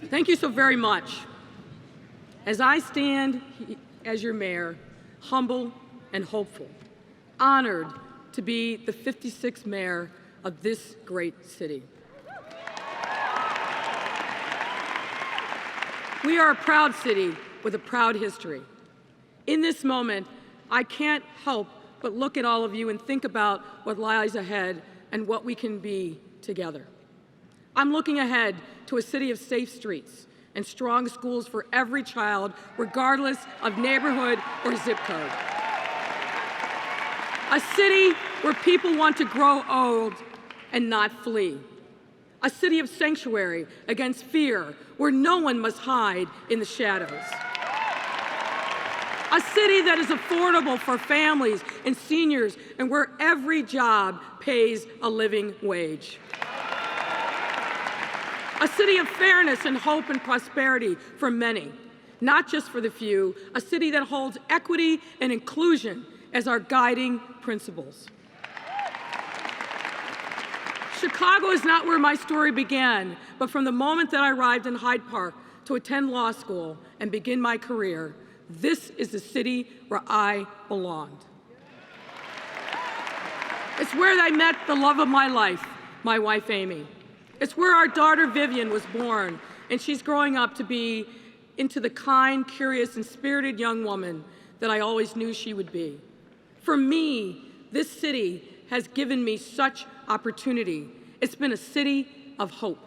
Thank you so very much. As I stand as your mayor, humble and hopeful, honored to be the 56th mayor of this great city. We are a proud city with a proud history. In this moment, I can't help but look at all of you and think about what lies ahead and what we can be together. I'm looking ahead to a city of safe streets and strong schools for every child, regardless of neighborhood or zip code. A city where people want to grow old and not flee. A city of sanctuary against fear, where no one must hide in the shadows. A city that is affordable for families and seniors and where every job pays a living wage. A city of fairness and hope and prosperity for many, not just for the few. A city that holds equity and inclusion as our guiding principles. Chicago is not where my story began, but from the moment that I arrived in Hyde Park to attend law school and begin my career, this is the city where I belonged. It's where I met the love of my life, my wife Amy. It's where our daughter Vivian was born, and she's growing up to be into the kind, curious, and spirited young woman that I always knew she would be. For me, this city has given me such opportunity. It's been a city of hope.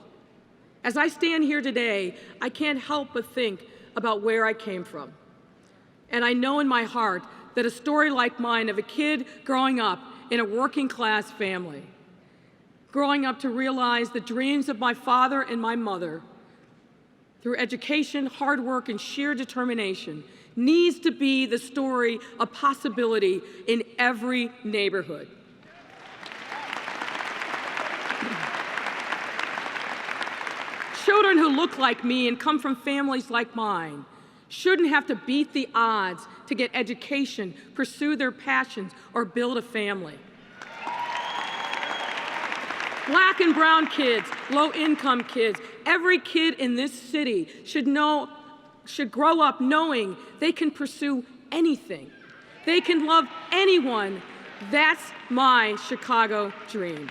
As I stand here today, I can't help but think about where I came from. And I know in my heart that a story like mine of a kid growing up in a working class family, growing up to realize the dreams of my father and my mother, through education, hard work, and sheer determination, needs to be the story of possibility in every neighborhood. Children who look like me and come from families like mine shouldn't have to beat the odds to get education, pursue their passions, or build a family. Black and brown kids, low-income kids, every kid in this city should grow up knowing they can pursue anything. They can love anyone. That's my Chicago dream.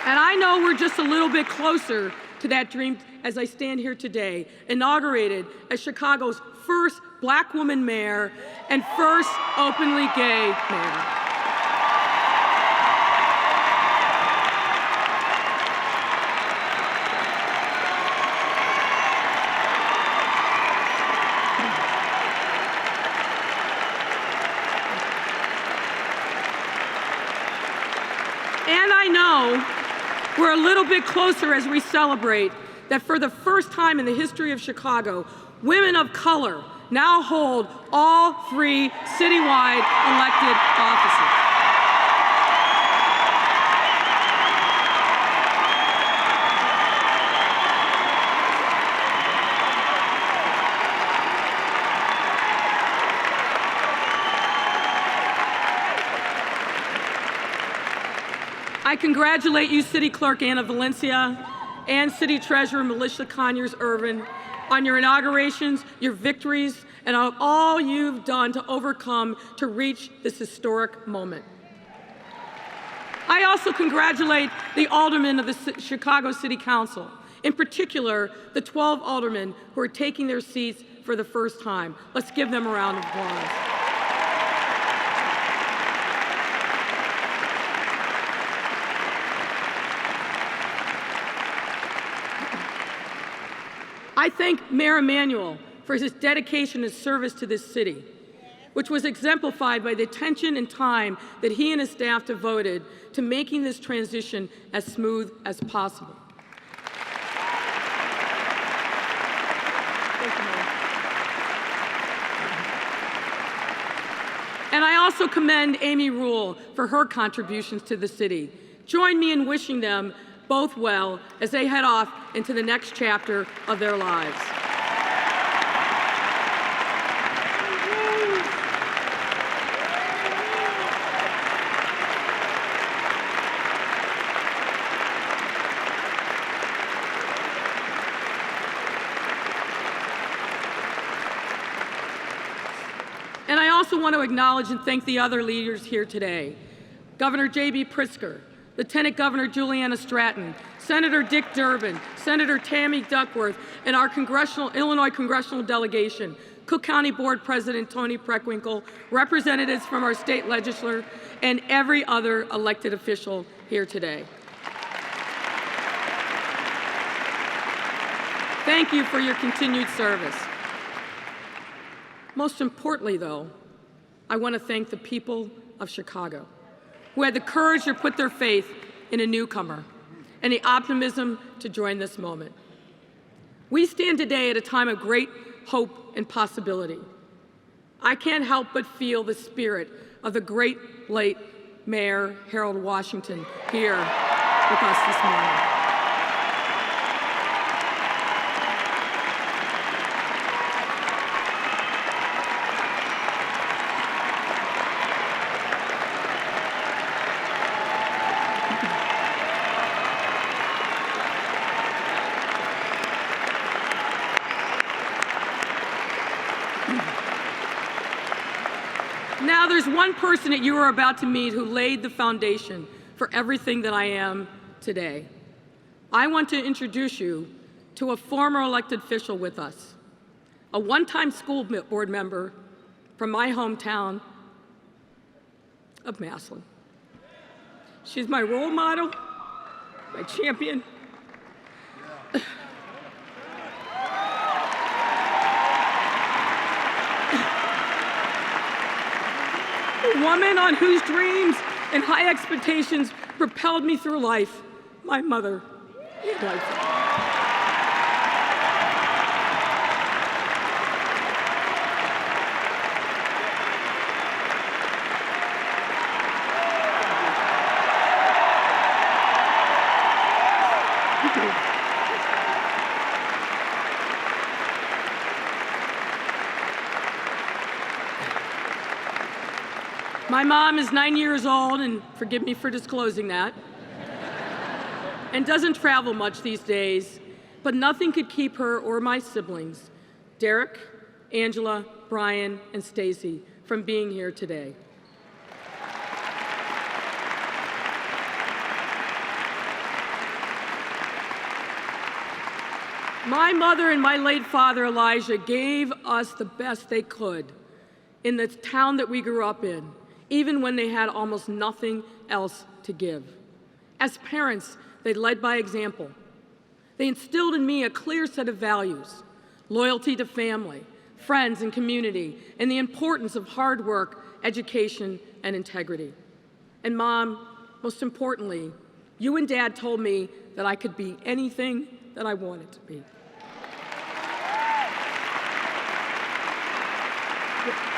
And I know we're just a little bit closer to that dream as I stand here today, inaugurated as Chicago's first Black woman mayor and first openly gay mayor. And I know we're a little bit closer as we celebrate that for the first time in the history of Chicago, women of color now hold all 3 citywide elected offices. I congratulate you, City Clerk Anna Valencia and City Treasurer Melissa Conyers-Irvin on your inaugurations, your victories, and on all you've done to overcome to reach this historic moment. I also congratulate the aldermen of the Chicago City Council, in particular, the 12 aldermen who are taking their seats for the first time. Let's give them a round of applause. I thank Mayor Emanuel for his dedication and service to this city, which was exemplified by the attention and time that he and his staff devoted to making this transition as smooth as possible. And I also commend Amy Rule for her contributions to the city. Join me in wishing them both well as they head off into the next chapter of their lives. also want to acknowledge and thank the other leaders here today. Governor J.B. Pritzker, Lieutenant Governor Juliana Stratton, Senator Dick Durbin, Senator Tammy Duckworth, and our Illinois congressional delegation, Cook County Board President Tony Preckwinkle, representatives from our state legislature, and every other elected official here today. Thank you for your continued service. Most importantly, though, I want to thank the people of Chicago who had the courage to put their faith in a newcomer and the optimism to join this moment. We stand today at a time of great hope and possibility. I can't help but feel the spirit of the great late Mayor Harold Washington here with us this morning. Now there's one person that you are about to meet who laid the foundation for everything that I am today. I want to introduce you to a former elected official with us, a one-time school board member from my hometown of Massillon. She's my role model, my champion. A woman on whose dreams and high expectations propelled me through life, my mother, Lori Lightfoot. My mom is 9 years old, and forgive me for disclosing that, and doesn't travel much these days, but nothing could keep her or my siblings, Derek, Angela, Brian, and Stacy, from being here today. My mother and my late father, Elijah, gave us the best they could in the town that we grew up in, even when they had almost nothing else to give. As parents, they led by example. They instilled in me a clear set of values: loyalty to family, friends, and community, and the importance of hard work, education, and integrity. And Mom, most importantly, you and Dad told me that I could be anything that I wanted to be.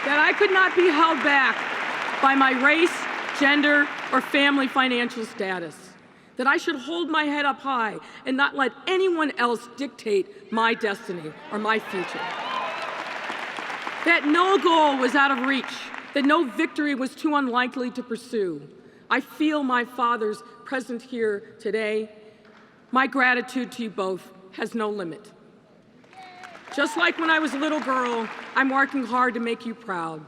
That I could not be held back by my race, gender, or family financial status. That I should hold my head up high and not let anyone else dictate my destiny or my future. That no goal was out of reach, that no victory was too unlikely to pursue. I feel my father's presence here today. My gratitude to you both has no limit. Just like when I was a little girl, I'm working hard to make you proud,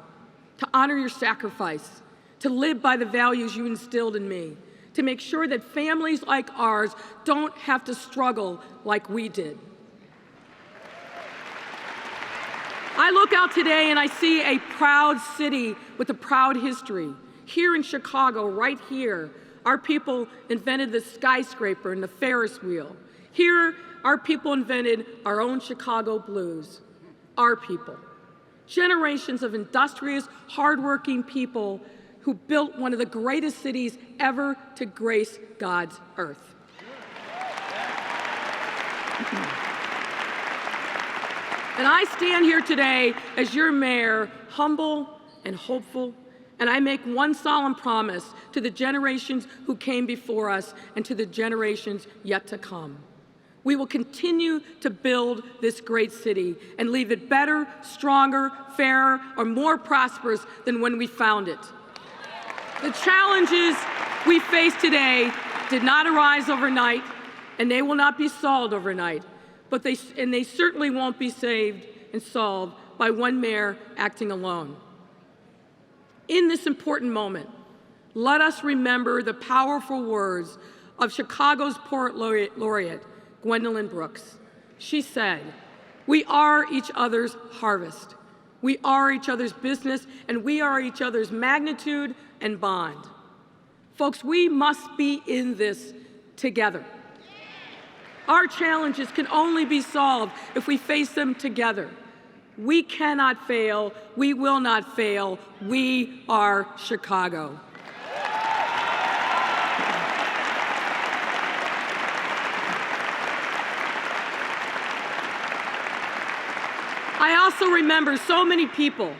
to honor your sacrifice, to live by the values you instilled in me, to make sure that families like ours don't have to struggle like we did. I look out today and I see a proud city with a proud history. Here in Chicago, right here, our people invented the skyscraper and the Ferris wheel. Here, our people invented our own Chicago blues. Our people. Generations of industrious, hardworking people who built one of the greatest cities ever to grace God's earth. And I stand here today as your mayor, humble and hopeful, and I make one solemn promise to the generations who came before us and to the generations yet to come. We will continue to build this great city and leave it better, stronger, fairer, or more prosperous than when we found it. The challenges we face today did not arise overnight, and they will not be solved overnight, but they certainly won't be saved and solved by one mayor acting alone. In this important moment, let us remember the powerful words of Chicago's Poet Laureate, Gwendolyn Brooks. She said, "We are each other's harvest. We are each other's business, and we are each other's magnitude and bond." Folks, we must be in this together. Our challenges can only be solved if we face them together. We cannot fail. We will not fail. We are Chicago. I also remember so many people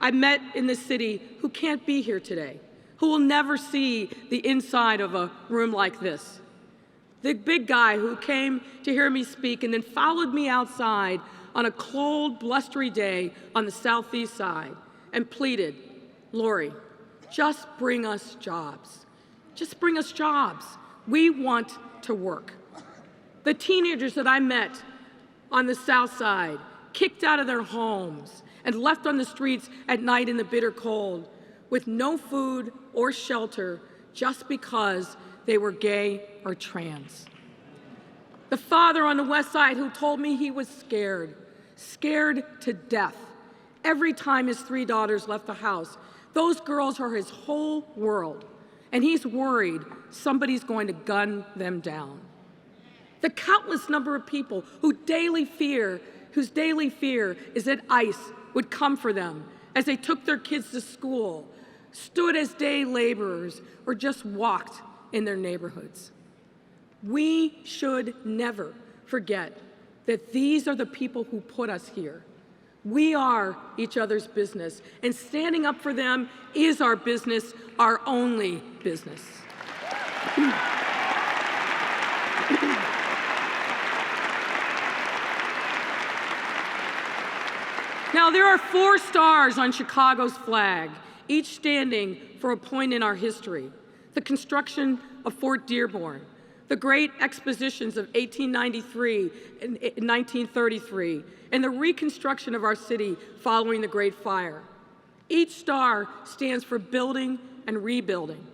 I met in this city who can't be here today, who will never see the inside of a room like this. The big guy who came to hear me speak and then followed me outside on a cold, blustery day on the southeast side and pleaded, "Lori, just bring us jobs. Just bring us jobs. We want to work." The teenagers that I met on the south side, kicked out of their homes and left on the streets at night in the bitter cold with no food or shelter just because they were gay or trans. The father on the west side who told me he was scared to death every time his 3 daughters left the house. Those girls are his whole world, and he's worried somebody's going to gun them down. The countless number of people whose daily fear is that ICE would come for them as they took their kids to school, stood as day laborers, or just walked in their neighborhoods. We should never forget that these are the people who put us here. We are each other's business, and standing up for them is our business, our only business. Now, there are 4 stars on Chicago's flag, each standing for a point in our history. The construction of Fort Dearborn, the great expositions of 1893 and 1933, and the reconstruction of our city following the Great Fire. Each star stands for building and rebuilding.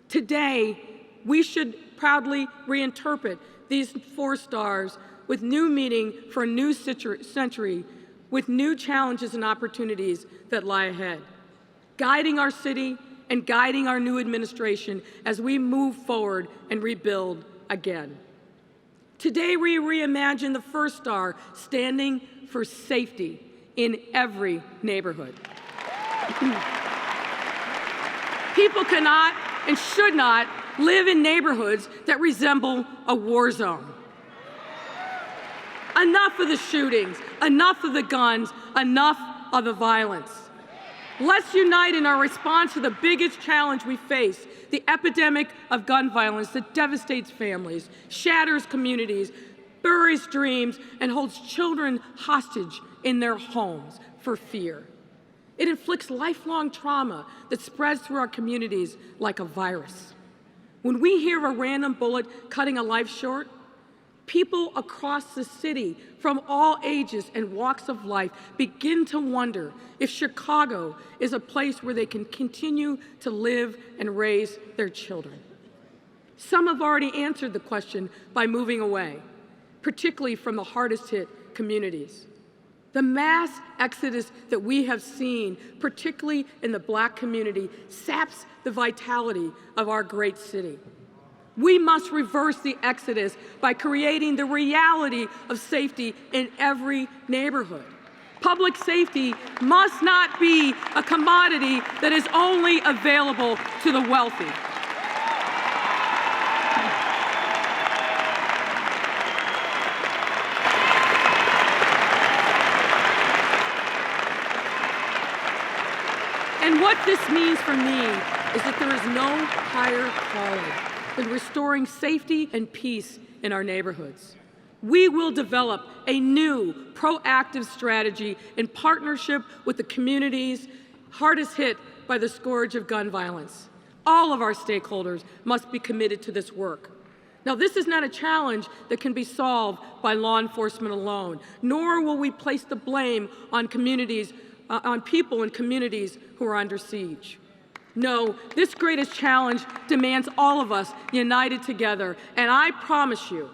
Today, we should proudly reinterpret these 4 stars with new meaning for a new century, with new challenges and opportunities that lie ahead, guiding our city and guiding our new administration as we move forward and rebuild again. Today, we reimagine the first star, standing for safety in every neighborhood. People cannot and should not live in neighborhoods that resemble a war zone. Enough of the shootings, enough of the guns, enough of the violence. Let's unite in our response to the biggest challenge we face, the epidemic of gun violence that devastates families, shatters communities, buries dreams, and holds children hostage in their homes for fear. It inflicts lifelong trauma that spreads through our communities like a virus. When we hear of a random bullet cutting a life short, people across the city from all ages and walks of life begin to wonder if Chicago is a place where they can continue to live and raise their children. Some have already answered the question by moving away, particularly from the hardest hit communities. The mass exodus that we have seen, particularly in the Black community, saps the vitality of our great city. We must reverse the exodus by creating the reality of safety in every neighborhood. Public safety must not be a commodity that is only available to the wealthy. And what this means for me is that there is no higher calling than restoring safety and peace in our neighborhoods. We will develop a new proactive strategy in partnership with the communities hardest hit by the scourge of gun violence. All of our stakeholders must be committed to this work. Now, this is not a challenge that can be solved by law enforcement alone, nor will we place the blame on communities on people and communities who are under siege. No, this greatest challenge demands all of us united together, and I promise you,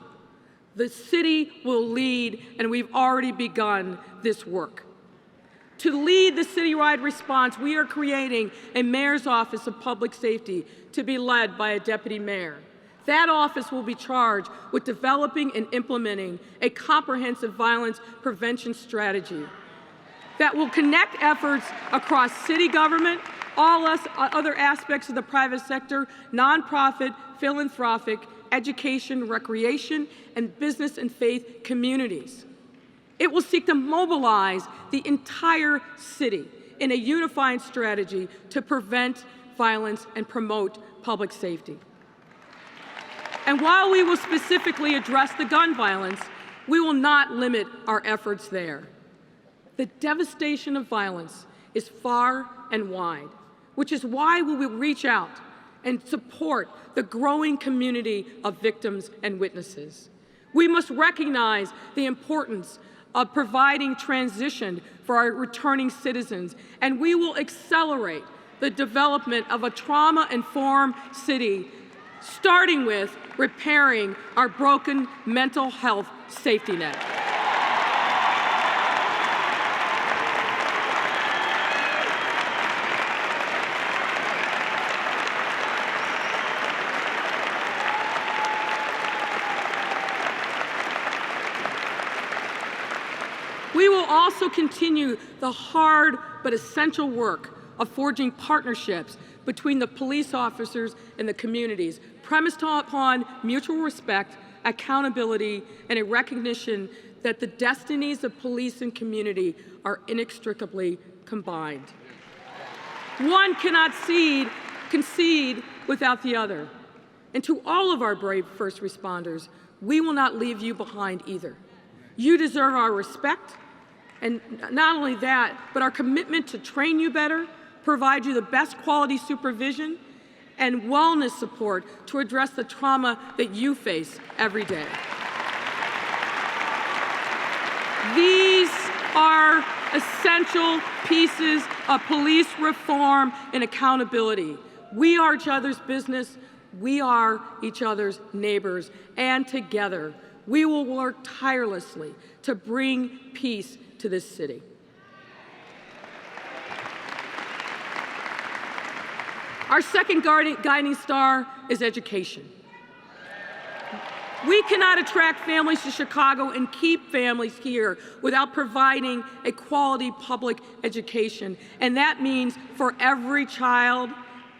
the city will lead, and we've already begun this work. To lead the citywide response, we are creating a Mayor's Office of Public Safety to be led by a deputy mayor. That office will be charged with developing and implementing a comprehensive violence prevention strategy that will connect efforts across city government, all other aspects of the private sector, nonprofit, philanthropic, education, recreation, and business and faith communities. It will seek to mobilize the entire city in a unifying strategy to prevent violence and promote public safety. And while we will specifically address the gun violence, we will not limit our efforts there. The devastation of violence is far and wide, which is why we will reach out and support the growing community of victims and witnesses. We must recognize the importance of providing transition for our returning citizens, and we will accelerate the development of a trauma-informed city, starting with repairing our broken mental health safety net. We will also continue the hard but essential work of forging partnerships between the police officers and the communities, premised upon mutual respect, accountability, and a recognition that the destinies of police and community are inextricably combined. One cannot concede without the other. And to all of our brave first responders, we will not leave you behind either. You deserve our respect, and not only that, but our commitment to train you better, provide you the best quality supervision and wellness support to address the trauma that you face every day. These are essential pieces of police reform and accountability. We are each other's business, we are each other's neighbors, and together we will work tirelessly to bring peace to this city. Our second guiding star is education. We cannot attract families to Chicago and keep families here without providing a quality public education, and that means for every child,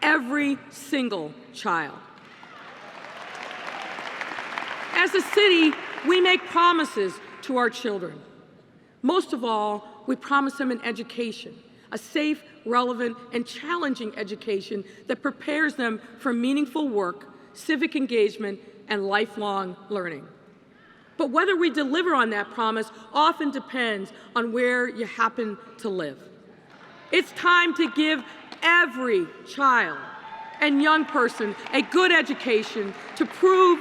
every single child. As a city, we make promises to our children. Most of all, we promise them an education, a safe, relevant, and challenging education that prepares them for meaningful work, civic engagement, and lifelong learning. But whether we deliver on that promise often depends on where you happen to live. It's time to give every child and young person a good education to prove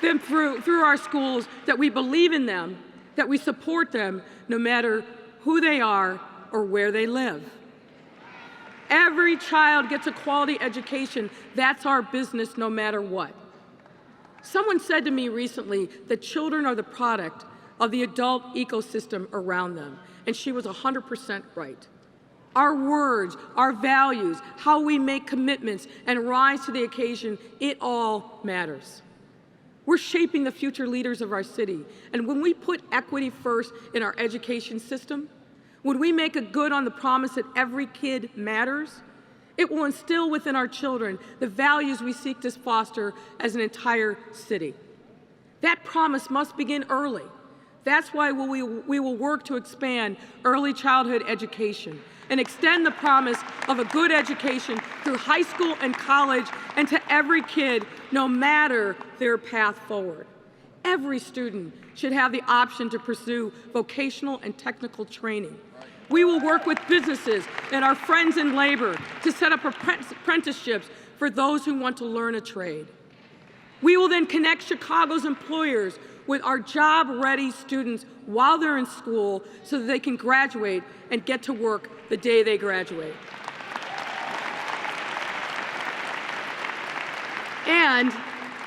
them through our schools that we believe in them, that we support them no matter who they are or where they live. Every child gets a quality education. That's our business no matter what. Someone said to me recently that children are the product of the adult ecosystem around them, and she was 100% right. Our words, our values, how we make commitments and rise to the occasion, it all matters. We're shaping the future leaders of our city, and when we put equity first in our education system, when we make a good on the promise that every kid matters, it will instill within our children the values we seek to foster as an entire city. That promise must begin early. That's why we will work to expand early childhood education and extend the promise of a good education through high school and college and to every kid, no matter their path forward. Every student should have the option to pursue vocational and technical training. We will work with businesses and our friends in labor to set up apprenticeships for those who want to learn a trade. We will then connect Chicago's employers with our job-ready students while they're in school so that they can graduate and get to work the day they graduate. And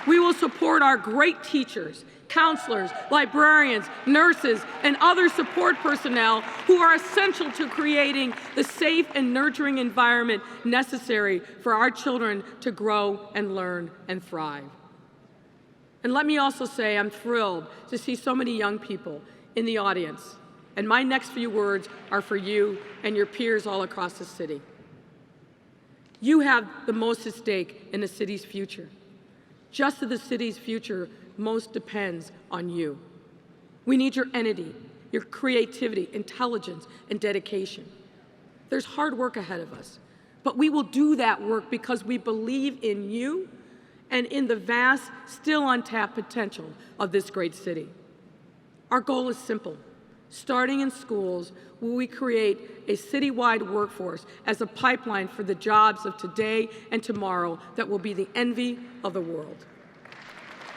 we will support our great teachers, counselors, librarians, nurses, and other support personnel who are essential to creating the safe and nurturing environment necessary for our children to grow and learn and thrive. And let me also say I'm thrilled to see so many young people in the audience. And my next few words are for you and your peers all across the city. You have the most at stake in the city's future. Just as the city's future most depends on you. We need your energy, your creativity, intelligence, and dedication. There's hard work ahead of us, but we will do that work because we believe in you and in the vast, still untapped potential of this great city. Our goal is simple. Starting in schools, will we create a citywide workforce as a pipeline for the jobs of today and tomorrow that will be the envy of the world.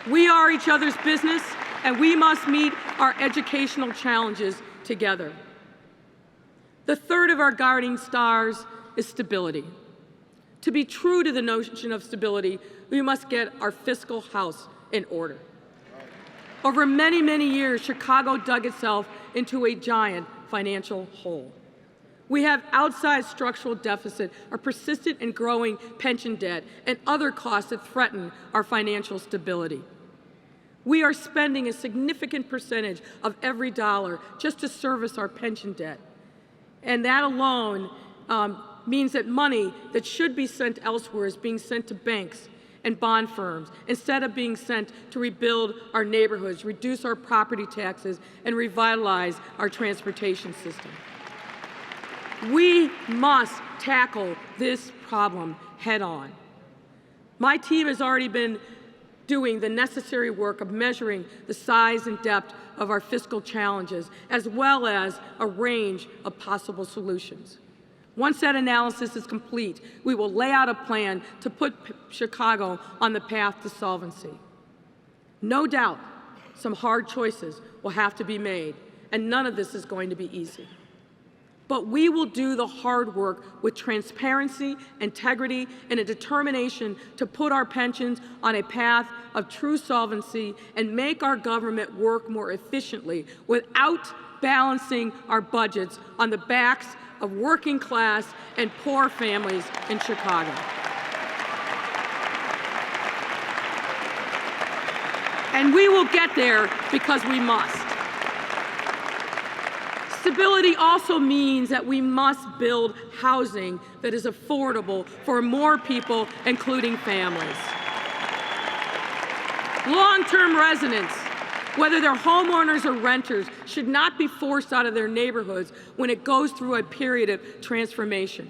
We are each other's business, and we must meet our educational challenges together. The third of our guiding stars is stability. To be true to the notion of stability, we must get our fiscal house in order. Over many, many years, Chicago dug itself into a giant financial hole. We have outsized structural deficit, a persistent and growing pension debt, and other costs that threaten our financial stability. We are spending a significant percentage of every dollar just to service our pension debt. And that alone means that money that should be sent elsewhere is being sent to banks and bond firms instead of being sent to rebuild our neighborhoods, reduce our property taxes, and revitalize our transportation system. We must tackle this problem head on. My team has already been doing the necessary work of measuring the size and depth of our fiscal challenges, as well as a range of possible solutions. Once that analysis is complete, we will lay out a plan to put Chicago on the path to solvency. No doubt, some hard choices will have to be made, and none of this is going to be easy. But we will do the hard work with transparency, integrity, and a determination to put our pensions on a path of true solvency and make our government work more efficiently without balancing our budgets on the backs of working class and poor families in Chicago. And we will get there because we must. Stability also means that we must build housing that is affordable for more people, including families. Long-term residents, whether they're homeowners or renters, should not be forced out of their neighborhoods when it goes through a period of transformation.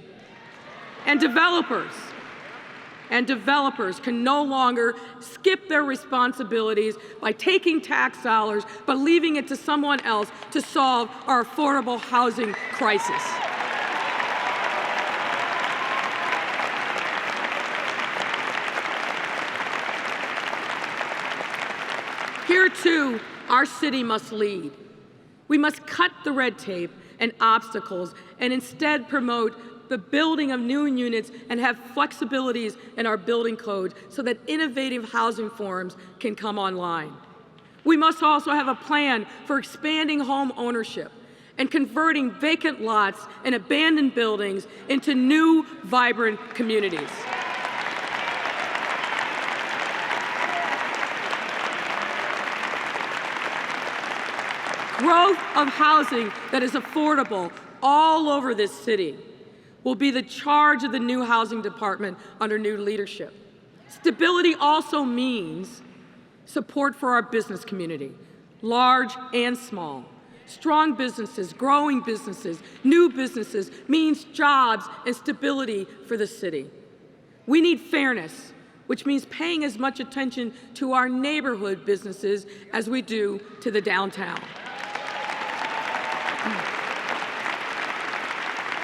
And developers can no longer skip their responsibilities by taking tax dollars but leaving it to someone else to solve our affordable housing crisis. Here, too, our city must lead. We must cut the red tape and obstacles and instead promote the building of new units and have flexibilities in our building code so that innovative housing forms can come online. We must also have a plan for expanding home ownership and converting vacant lots and abandoned buildings into new, vibrant communities. Growth of housing that is affordable all over this city will be the charge of the new housing department under new leadership. Stability also means support for our business community, large and small. Strong businesses, growing businesses, new businesses means jobs and stability for the city. We need fairness, which means paying as much attention to our neighborhood businesses as we do to the downtown.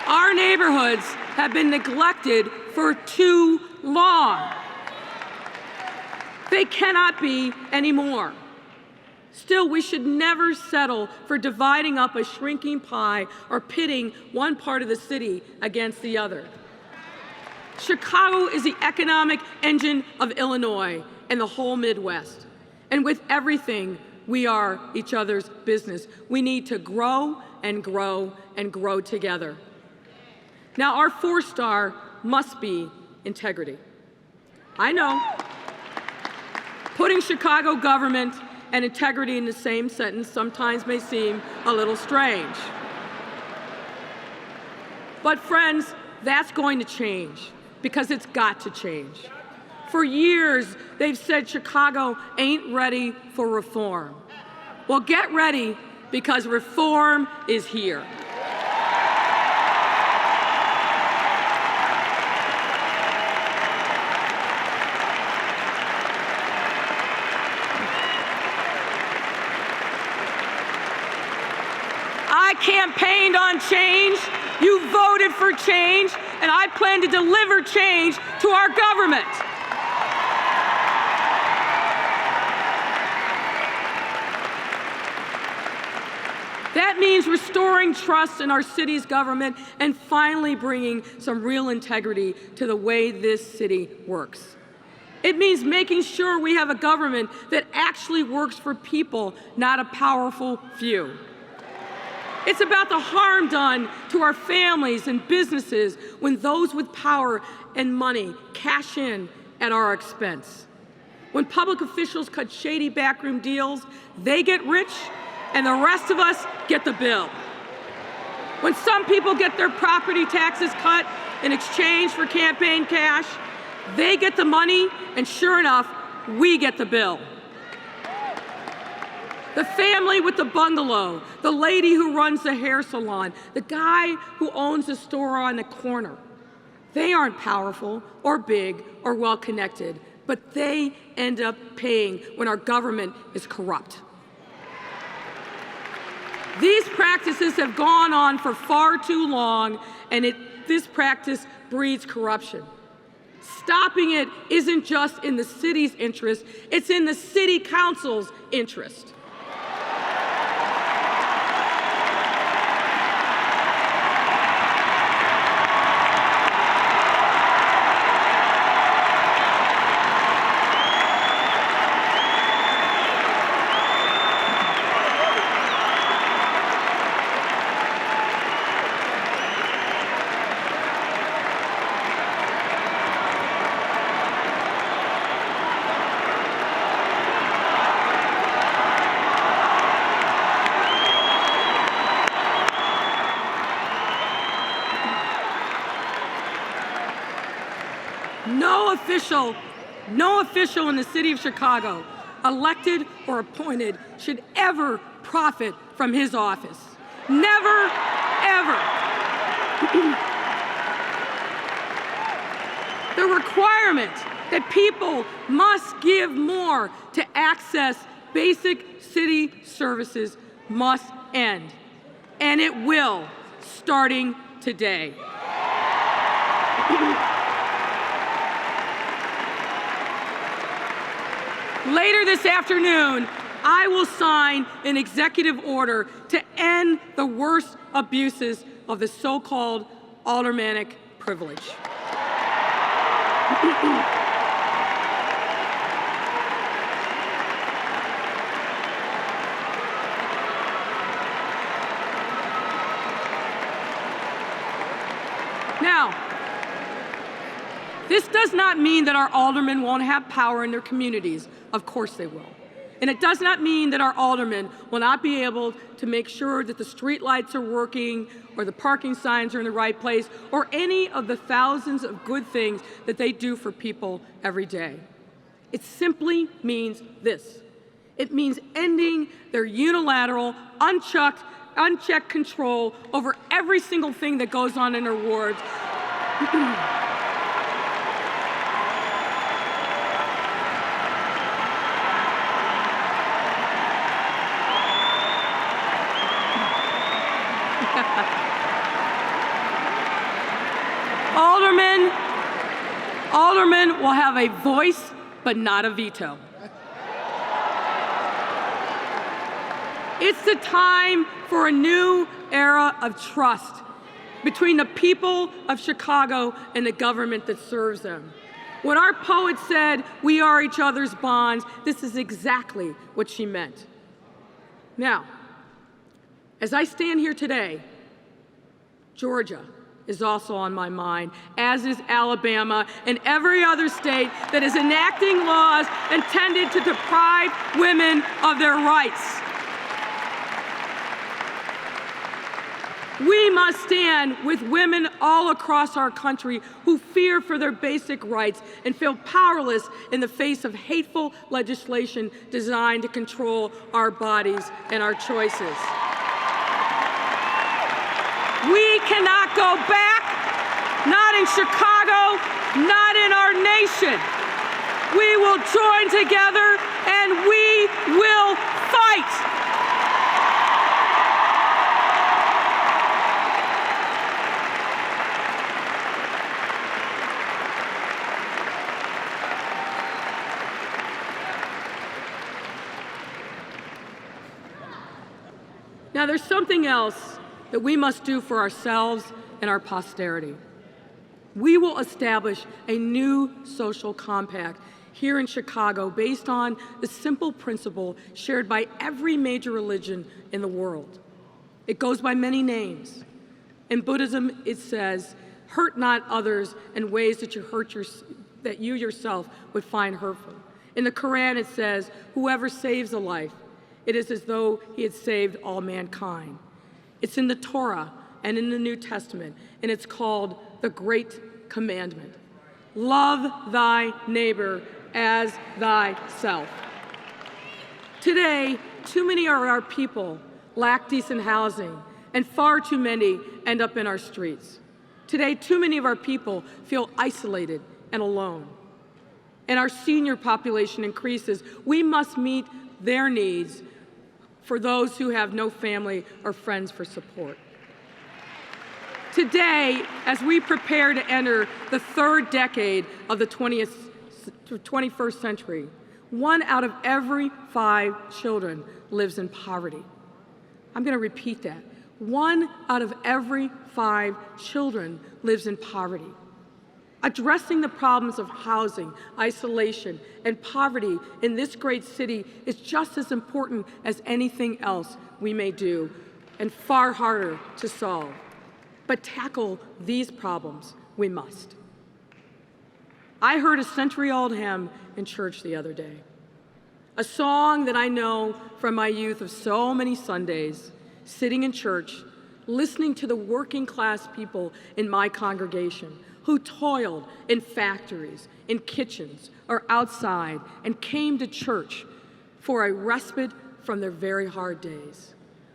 Our neighborhoods have been neglected for too long. They cannot be anymore. Still, we should never settle for dividing up a shrinking pie or pitting one part of the city against the other. Chicago is the economic engine of Illinois and the whole Midwest. And with everything, we are each other's business. We need to grow and grow and grow together. Now, our 4-star must be integrity. I know, putting Chicago government and integrity in the same sentence sometimes may seem a little strange. But friends, that's going to change, because it's got to change. For years, they've said Chicago ain't ready for reform. Well, get ready, because reform is here. I campaigned on change, you voted for change, and I plan to deliver change to our government. That means restoring trust in our city's government and finally bringing some real integrity to the way this city works. It means making sure we have a government that actually works for people, not a powerful few. It's about the harm done to our families and businesses when those with power and money cash in at our expense. When public officials cut shady backroom deals, they get rich and the rest of us get the bill. When some people get their property taxes cut in exchange for campaign cash, they get the money, and sure enough, we get the bill. The family with the bungalow, the lady who runs the hair salon, the guy who owns the store on the corner. They aren't powerful or big or well-connected, but they end up paying when our government is corrupt. These practices have gone on for far too long, and this practice breeds corruption. Stopping it isn't just in the city's interest, it's in the city council's interest. No official in the city of Chicago, elected or appointed, should ever profit from his office. Never, ever. The requirement that people must give more to access basic city services must end, and it will, starting today. Later this afternoon, I will sign an executive order to end the worst abuses of the so-called aldermanic privilege. Now, this does not mean that our aldermen won't have power in their communities. Of course they will. And it does not mean that our aldermen will not be able to make sure that the street lights are working or the parking signs are in the right place or any of the thousands of good things that they do for people every day. It simply means this. It means ending their unilateral, unchecked control over every single thing that goes on in their wards. Aldermen will have a voice, but not a veto. It's the time for a new era of trust between the people of Chicago and the government that serves them. When our poet said, "We are each other's bonds," this is exactly what she meant. Now, as I stand here today, Georgia is also on my mind, as is Alabama and every other state that is enacting laws intended to deprive women of their rights. We must stand with women all across our country who fear for their basic rights and feel powerless in the face of hateful legislation designed to control our bodies and our choices. We cannot go back, not in Chicago, not in our nation. We will join together and we will fight. Now, there's something else that we must do for ourselves and our posterity. We will establish a new social compact here in Chicago based on the simple principle shared by every major religion in the world. It goes by many names. In Buddhism, it says, "Hurt not others in ways that you yourself would find hurtful." In the Quran, it says, "Whoever saves a life, it is as though he had saved all mankind." It's in the Torah and in the New Testament, and it's called the Great Commandment. Love thy neighbor as thyself. Today, too many of our people lack decent housing, and far too many end up in our streets. Today, too many of our people feel isolated and alone. And our senior population increases. We must meet their needs for those who have no family or friends for support. Today, as we prepare to enter the third decade of the 21st century, 1 out of every 5 children lives in poverty. I'm going to repeat that. 1 out of every 5 children lives in poverty. Addressing the problems of housing, isolation, and poverty in this great city is just as important as anything else we may do, and far harder to solve. But tackle these problems we must. I heard a century-old hymn in church the other day, a song that I know from my youth of so many Sundays, sitting in church, listening to the working class people in my congregation who toiled in factories, in kitchens, or outside, and came to church for a respite from their very hard days.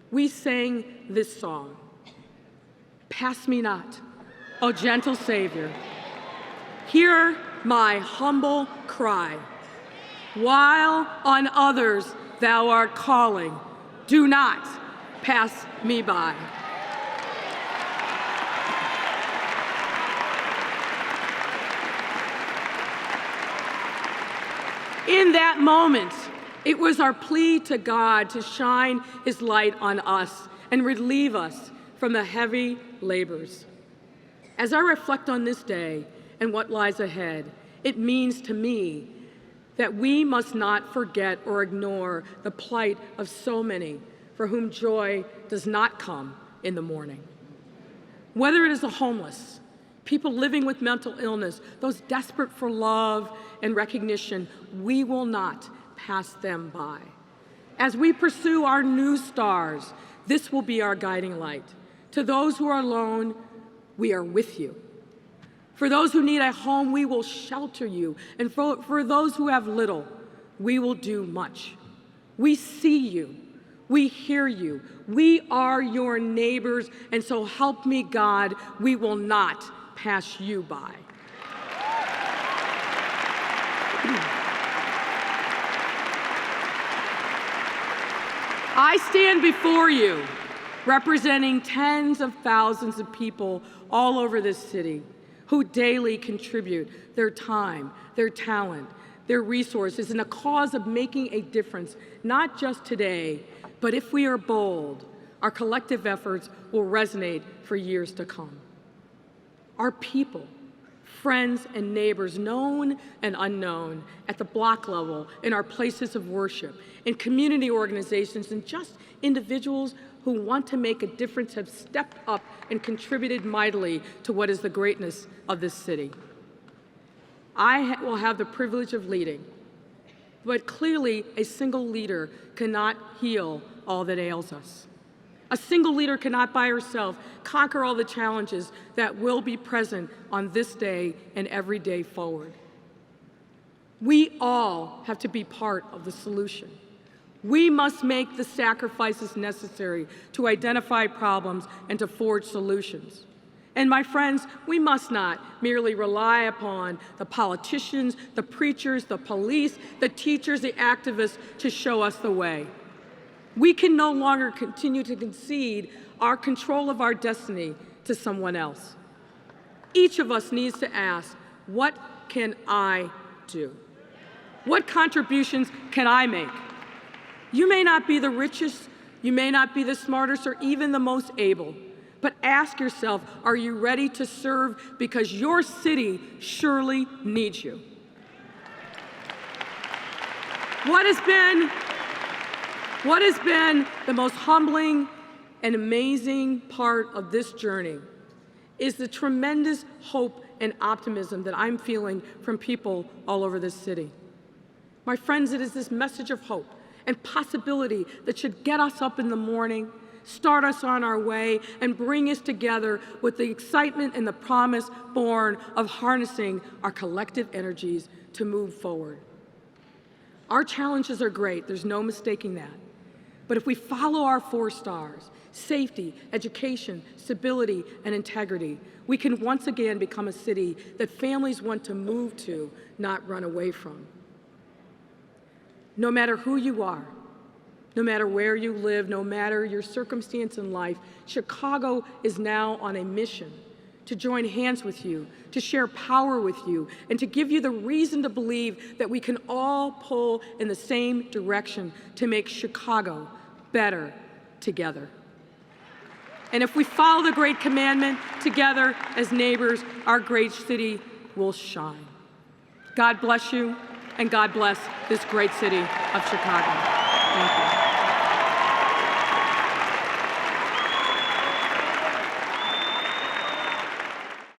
We sang this song, "Pass me not, O gentle Savior. Hear my humble cry. While on others thou art calling, do not pass me by." In that moment, it was our plea to God to shine his light on us and relieve us from the heavy labors. As I reflect on this day and what lies ahead, it means to me that we must not forget or ignore the plight of so many for whom joy does not come in the morning. Whether it is the homeless, people living with mental illness, those desperate for love and recognition, we will not pass them by. As we pursue our new stars, this will be our guiding light. To those who are alone, we are with you. For those who need a home, we will shelter you. And for those who have little, we will do much. We see you. We hear you. We are your neighbors, and so help me God, we will not pass you by. I stand before you representing tens of thousands of people all over this city who daily contribute their time, their talent, their resources in the cause of making a difference, not just today, but if we are bold, our collective efforts will resonate for years to come. Our people, friends and neighbors, known and unknown, at the block level, in our places of worship, in community organizations, and just individuals who want to make a difference have stepped up and contributed mightily to what is the greatness of this city. I will have the privilege of leading, but clearly a single leader cannot heal all that ails us. A single leader cannot by herself conquer all the challenges that will be present on this day and every day forward. We all have to be part of the solution. We must make the sacrifices necessary to identify problems and to forge solutions. And my friends, we must not merely rely upon the politicians, the preachers, the police, the teachers, the activists to show us the way. We can no longer continue to concede our control of our destiny to someone else. Each of us needs to ask, what can I do? What contributions can I make? You may not be the richest, you may not be the smartest, or even the most able. But ask yourself, are you ready to serve because your city surely needs you? What has been the most humbling and amazing part of this journey is the tremendous hope and optimism that I'm feeling from people all over this city. My friends, it is this message of hope and possibility that should get us up in the morning, start us on our way, and bring us together with the excitement and the promise born of harnessing our collective energies to move forward. Our challenges are great, there's no mistaking that. But if we follow our 4 stars, safety, education, stability, and integrity, we can once again become a city that families want to move to, not run away from. No matter who you are, no matter where you live, no matter your circumstance in life, Chicago is now on a mission to join hands with you, to share power with you, and to give you the reason to believe that we can all pull in the same direction to make Chicago better together. And if we follow the great commandment together as neighbors, our great city will shine. God bless you, and God bless this great city of Chicago. Thank you.